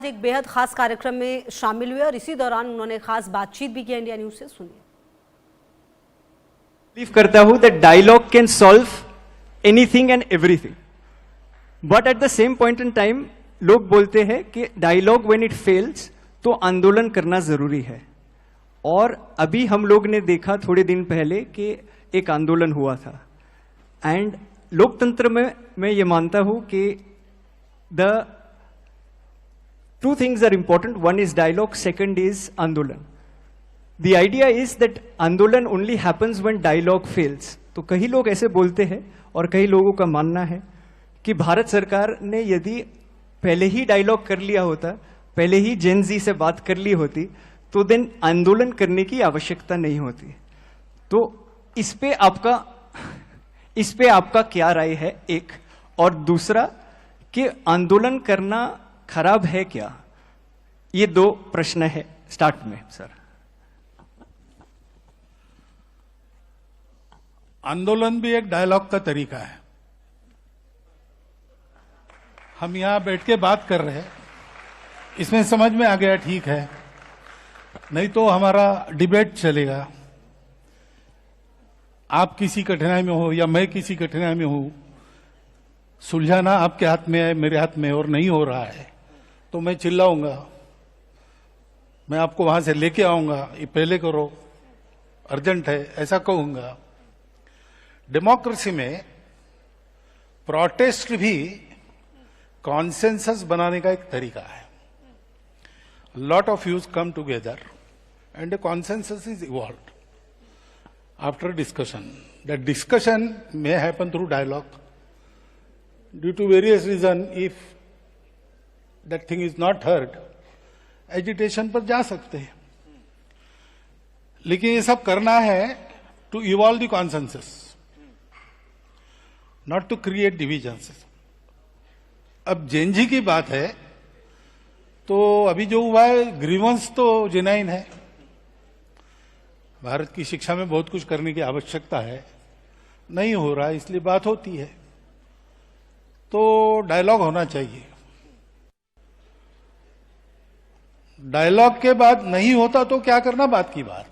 एक बेहद खास कार्यक्रम में शामिल हुए और इसी दौरान उन्होंने खास बातचीत भी की इंडिया न्यूज से। सुनिए। बिलीव करता हूं that dialogue can solve anything and everything, but at the same point in time लोग बोलते हैं कि डायलॉग व्हेन इट फेल्स तो आंदोलन करना जरूरी है। और अभी हम लोग ने देखा थोड़े दिन पहले कि एक आंदोलन हुआ था। एंड लोकतंत्र में मैं ये मानता हूं कि the two things are important. One is dialogue, second is Andolan. The idea is that Andolan only happens when dialogue fails. तो कई लोग ऐसे बोलते हैं और कई लोगों का मानना है कि भारत सरकार ने यदि पहले ही डायलॉग कर लिया होता, पहले ही जेन जी से बात कर ली होती, तो देन आंदोलन करने की आवश्यकता नहीं होती। तो इस पे आपका क्या राय है, एक। और दूसरा कि आंदोलन करना खराब है क्या? ये दो प्रश्न है स्टार्ट में सर। आंदोलन भी एक डायलॉग का तरीका है। हम यहां बैठ के बात कर रहे हैं, इसमें समझ में आ गया ठीक है, नहीं तो हमारा डिबेट चलेगा। आप किसी कठिनाई में हो या मैं किसी कठिनाई में हूं, सुलझाना आपके हाथ में है, मेरे हाथ में, और नहीं हो रहा है तो मैं चिल्लाऊंगा, मैं आपको वहां से लेके आऊंगा, ये पहले करो, अर्जेंट है, ऐसा कहूंगा। डेमोक्रेसी में प्रोटेस्ट भी कॉन्सेंसस बनाने का एक तरीका है। Lot of views come together and a consensus is evolved after discussion. That discussion may happen through dialogue due to various reasons. If that thing is not heard, agitation पर जा सकते हैं, लेकिन ये सब करना है to evolve the consensus, not to create divisions. अब जेएनजी की बात है तो अभी जो हुआ है, ग्रीवेंस तो जेन्युइन है। भारत की शिक्षा में बहुत कुछ करने की आवश्यकता है, नहीं हो रहा है, इसलिए बात होती है। तो डायलॉग होना चाहिए। डायलॉग के बाद नहीं होता तो क्या करना, बात की बात है।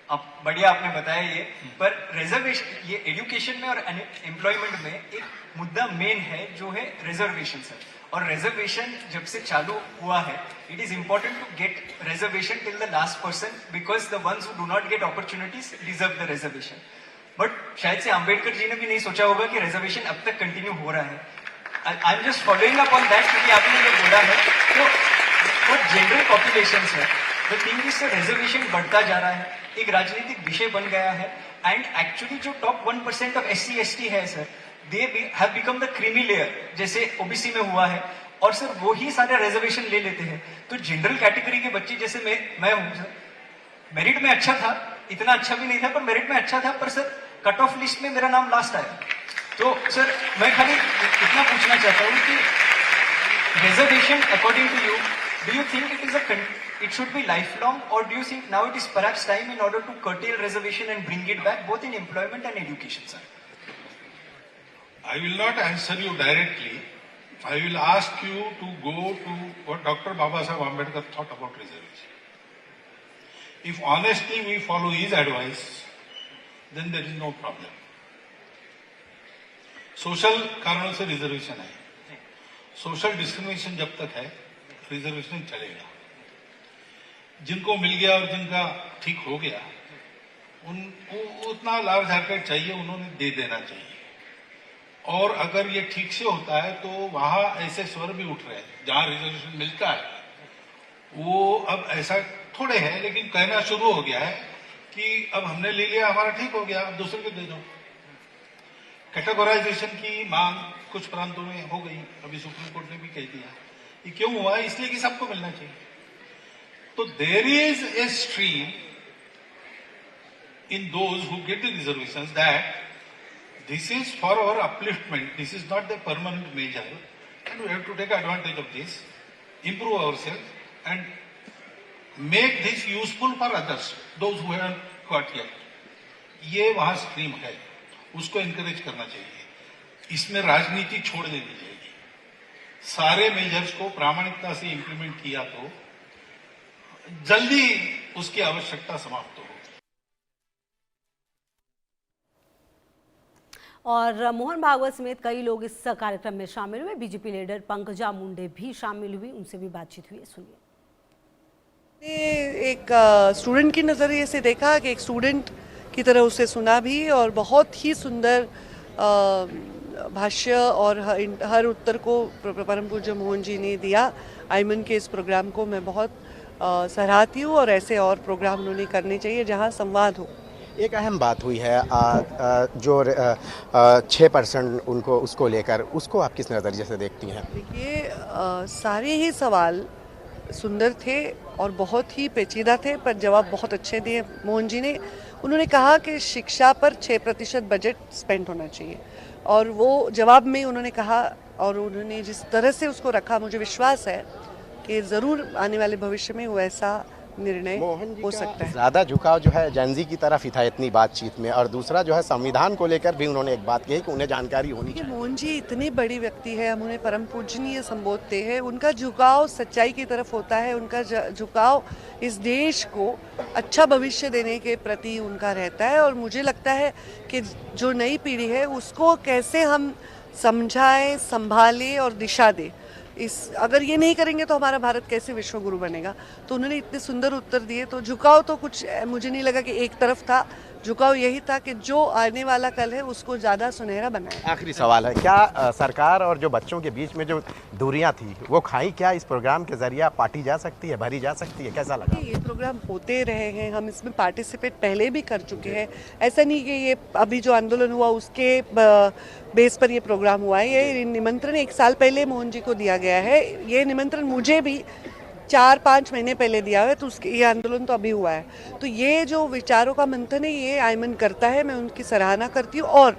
अब बढ़िया आपने बताया ये, पर रिजर्वेशन, ये एजुकेशन में और एम्प्लॉयमेंट में एक मुद्दा मेन है जो है रिजर्वेशन सर। और रिजर्वेशन जब से चालू हुआ है, it is important to get reservation till the last person, because the ones who do not get opportunities deserve the reservation. But शायद से अंबेडकर जी ने भी नहीं सोचा होगा कि रिजर्वेशन अब तक कंटिन्यू हो रहा है। I am just following up on that, क्योंकि आपने ये बोला है तो जनरल पॉपुलेशन है, the thing is sir, reservation बढ़ता जा रहा है, एक राजनीतिक विषय बन गया है। एंड एक्चुअली जो टॉप 1% ऑफ SC ST है sir, they have become the creamy layer, जैसे ओबीसी में हुआ है, और सर वो ही सारे रिजर्वेशन ले लेते हैं। तो जनरल कैटेगरी के बच्चे, जैसे मैं हूं सर, मेरिट में अच्छा था, इतना अच्छा भी नहीं था पर मेरिट में अच्छा था, पर सर कट ऑफ लिस्ट में मेरा नाम लास्ट आया। तो सर मैं खाली इतना पूछना चाहता हूं कि reservation according to you, do you think it should be lifelong, or do you think now it is perhaps time in order to curtail reservation and bring it back both in employment and education, sir? I will not answer you directly. I will ask you to go to what Dr. Babasaheb Ambedkar thought about reservation. If honestly we follow his advice, then there is no problem. Social कारणों से reservation है, social discrimination जब तक है reservation चलेगा। जिनको मिल गया और जिनका ठीक हो गया, उनको उतना लार्ज हार्टेड चाहिए, उन्होंने दे देना चाहिए। और अगर ये ठीक से होता है तो वहां ऐसे स्वर भी उठ रहे हैं जहां रिजर्वेशन मिलता है, वो अब ऐसा थोड़े है, लेकिन कहना शुरू हो गया है कि अब हमने ले लिया, हमारा ठीक हो गया, अब दूसरे को दे दो। कैटेगराइजेशन की मांग कुछ प्रांतों में हो गई, अभी सुप्रीम कोर्ट ने भी कह दिया। ये क्यों हुआ? इसलिए कि सबको मिलना चाहिए। तो there is a stream in those who get the reservations that this is for our upliftment, this is not the permanent measure, and we have to take advantage of this, improve ourselves and make this useful for others, those who haven't got yet. ये वहां stream है, उसको encourage करना चाहिए, इसमें राजनीति छोड़ देनी चाहिए। सारे मेजर्स को प्रामाणिकता से इंप्लीमेंट किया तो जल्दी उसकी आवश्यकता समाप्त हो। और मोहन भागवत समेत कई लोग इस कार्यक्रम में शामिल हुए। बीजेपी लीडर पंकजा मुंडे भी शामिल हुई, उनसे भी बातचीत हुई, सुनिए। एक स्टूडेंट की नज़रिए से देखा कि एक स्टूडेंट की तरह उसे सुना भी, और बहुत ही सुंदर भाष्य और हर उत्तर को परम पूज्य मोहन जी ने दिया। आयमन के इस प्रोग्राम को मैं बहुत सराहती हूँ, और ऐसे और प्रोग्राम उन्होंने करने चाहिए जहाँ संवाद हो। एक अहम बात हुई है जो 6% उनको उसको लेकर, उसको आप किस नज़रिए से देखती हैं? देखिए, सारे ही सवाल सुंदर थे और बहुत ही पेचीदा थे, पर जवाब बहुत अच्छे दिए मोहन जी ने। उन्होंने कहा कि शिक्षा पर 6% बजट स्पेंड होना चाहिए, और वो जवाब में उन्होंने कहा, और उन्होंने जिस तरह से उसको रखा, मुझे विश्वास है कि ज़रूर आने वाले भविष्य में वैसा निर्णय हो सकता है। ज़्यादा झुकाव जो है जेन ज़ी की तरफ ही था इतनी बातचीत में, और दूसरा जो है संविधान को लेकर भी उन्होंने एक बात कही कि उन्हें जानकारी होनी चाहिए। मोहन जी इतनी बड़ी व्यक्ति है, हम उन्हें परम पूजनीय संबोधते हैं। उनका झुकाव सच्चाई की तरफ होता है, उनका झुकाव इस देश को अच्छा भविष्य देने के प्रति उनका रहता है, और मुझे लगता है कि जो नई पीढ़ी है उसको कैसे हम समझाएं, संभालें और दिशा दें। अगर ये नहीं करेंगे तो हमारा भारत कैसे विश्व गुरु बनेगा। तो उन्होंने इतने सुंदर उत्तर दिए, तो झुकाव तो कुछ मुझे नहीं लगा कि एक तरफ था। झुकाव यही था कि जो आने वाला कल है उसको ज़्यादा सुनहरा बनाए। आखिरी सवाल है, क्या सरकार और जो बच्चों के बीच में जो दूरियां थी वो खाई, क्या इस प्रोग्राम के जरिए पाटी जा सकती है, भरी जा सकती है? कैसा लगा? ये प्रोग्राम होते रहे हैं, हम इसमें पार्टिसिपेट पहले भी कर चुके हैं। ऐसा नहीं कि ये अभी जो आंदोलन हुआ उसके बेस पर ये प्रोग्राम हुआ है। ये निमंत्रण 1 साल पहले मोहन जी को दिया गया है। ये निमंत्रण मुझे भी 4-5 महीने पहले दिया हुआ है, तो उसके ये आंदोलन तो अभी हुआ है। तो ये जो विचारों का मंथन है ये आयमन करता है, मैं उनकी सराहना करती हूँ, और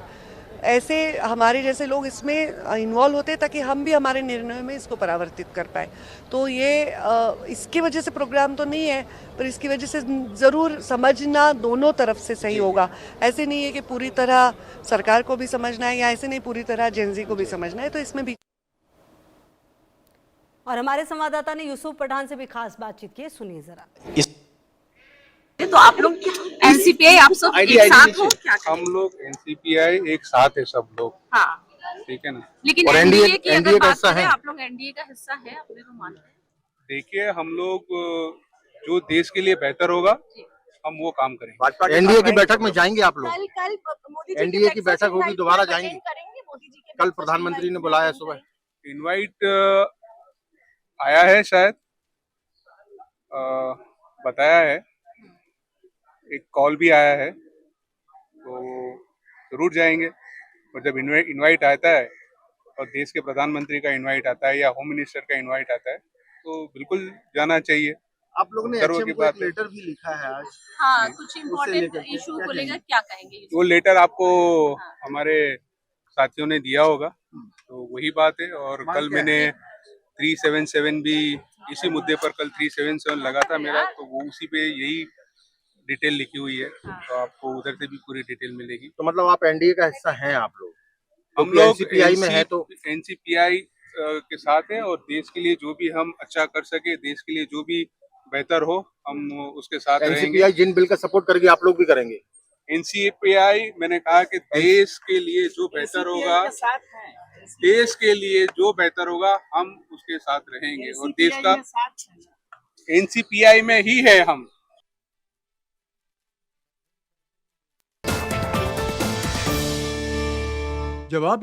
ऐसे हमारे जैसे लोग इसमें इन्वॉल्व होते हैं ताकि हम भी हमारे निर्णयों में इसको परावर्तित कर पाए। तो ये इसकी वजह से प्रोग्राम तो नहीं है, पर इसकी वजह से ज़रूर समझना दोनों तरफ से सही होगा। ऐसे नहीं है कि पूरी तरह सरकार को भी समझना है, या ऐसे नहीं पूरी तरह जेन ज़ी को भी समझना है, तो इसमें भी। और हमारे संवाददाता ने यूसुफ पठान से भी खास बातचीत की, सुनिए जरा। तो आप लोग एनसीपीआई आप सब एक साथ हो क्या? हम लोग एनसीपीआई एक साथ है, सब लोग। हाँ, ठीक है ना। लेकिन एनडीए की अगर बात करें, आप लोग एनडीए का हिस्सा है, अपने को मानते हैं? देखिए, हम लोग जो देश के लिए बेहतर होगा हम वो काम करेंगे। एनडीए की बैठक में जाएंगे आप लोग? कल मोदी जी एनडीए की बैठक होगी, दोबारा जाएंगे? मोदी जी के कल प्रधानमंत्री ने बुलाया सुबह, इनवाइट आया है, शायद बताया है, एक कॉल भी आया है, तो जरूर जाएंगे। और जब इनवाइट आता है और देश के प्रधानमंत्री का इनवाइट आता है या होम मिनिस्टर का इनवाइट आता है, तो बिल्कुल जाना चाहिए। आप लोगों ने गर्व की बात है। लेटर भी लिखा है आज। हाँ, कुछ इम्पोर्टेंट इशू को लेकर क्या कहेंगे? वो लेटर आपको हमारे साथियों ने दिया होगा, तो वही बात है। और कल मैंने 377 भी इसी मुद्दे पर कल 377 लगा था मेरा, तो वो उसी पे यही डिटेल लिखी हुई है, तो आपको उधर से भी पूरी डिटेल मिलेगी। तो मतलब आप एनडीए का हिस्सा हैं आप लोग? हम लोग एनसीपीआई में है, तो एनसीपीआई के साथ है, और देश के लिए जो भी हम अच्छा कर सके, देश के लिए जो भी बेहतर हो, हम उसके साथ रहेंगे। एनसीपीआई जिन बिल का सपोर्ट करेगी आप लोग भी करेंगे? एनसीपीआई मैंने कहा कि देश के लिए जो बेहतर होगा, देश के लिए जो बेहतर होगा हम उसके साथ रहेंगे, और देश का एनसीपीआई में ही है हम। जब आप